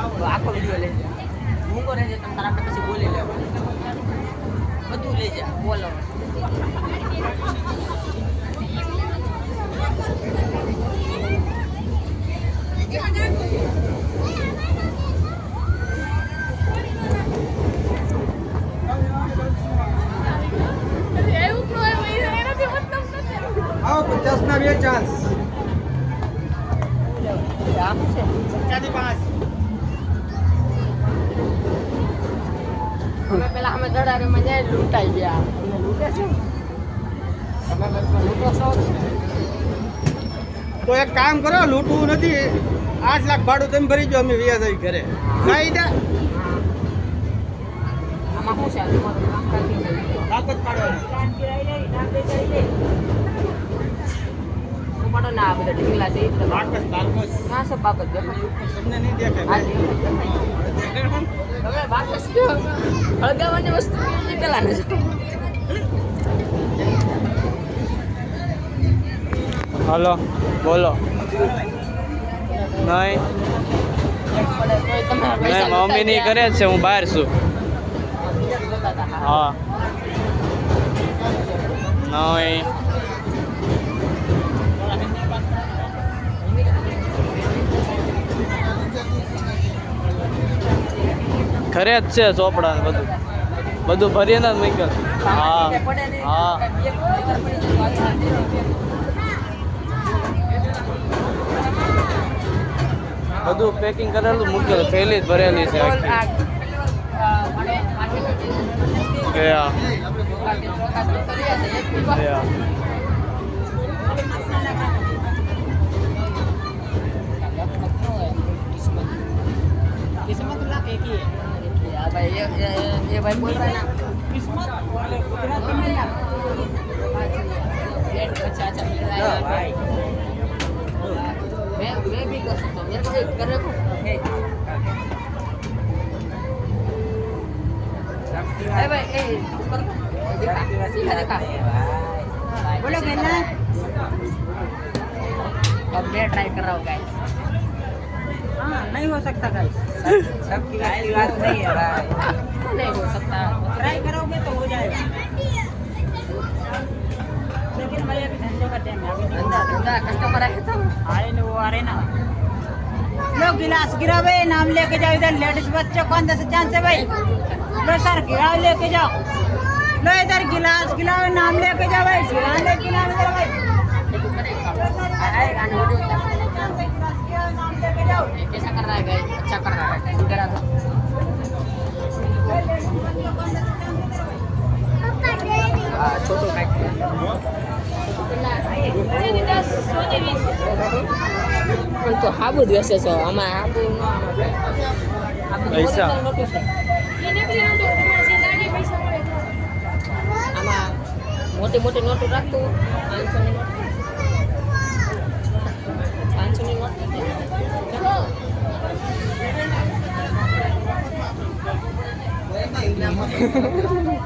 આખો વિડીયો લઈ જા મૂકો રહેજે તમે તારા આપણે પછી બોલી લેવા બધું લઈ જા બોલો आओ 50 ना भी चांस પેલા અમે દડારે માં જાય લૂંટાઈ ગયા તમે લૂંટે છો તમે લૂંટો છો तो एक काम करो लूटવું નથી 8 લાખ ભાડું તમે ભરી જો અમે વ્યાજ આવી ઘરે કાયદા આમાં શું છે તમારું કામ કાઢી તાકાત પાડવાનું પડો ના બધા ઢીંગલા છે એટલે બાકસ બાકસ ના સબ બાકસ દેખો તમને નહીં દેખાય હા તમે બાકસ કયો હળગાવાની વસ્તુ એ પેલા ને હાલો બોલો નહીં મેં મમ્મીની કરે છે હું બહાર છું હા નહીં ઘરે જ છે ચોપડા ને બધું ભરીને જ મૂક્યું હા હા બધું પેકિંગ કરેલું મૂકેલું થેલી જ ભરેલી છે ગયા किस्मत ला एक ही है भाई ये भाई बोल रहा है ना किस्मत वाले गुजराती में ना लेट अच्छा अच्छा मिल रहा है भाई मैं भी कर सकता हूँ मेरे को कर रहे हो ए भाई ए ऊपर दिखा दिखा बोलो कहना अब मैं ट्राई कर रहा हूँ गाइस हाँ नहीं हो सकता गाइस सबकी बात नहीं है भाई नहीं हो सकता ट्राई करोगे तो हो जाएगा लेकिन भाई अभी धंधे का टाइम है धंधा कस्टमर आए तो आए ना वो आ रहे ना लो गिलास गिरा भाई नाम लेके जाओ इधर लेडीज बच्चों को अंदर से चांस है भाई लो सर गिलास लेके जाओ लो इधर गिलास गिलाओ नाम लेके जाओ भाई गिलास लेके नाम इधर भाई कैसा कर रहा है भाई अच्छा कर रहा है इधर आ छोटो काट પણ તો હાબુ જ વેસે છો આમાં હાબુ પૈસા આમાં મોટી મોટી નોટો રાખતું 500 ની નોટ 500 ની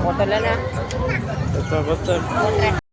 होटल है ना तो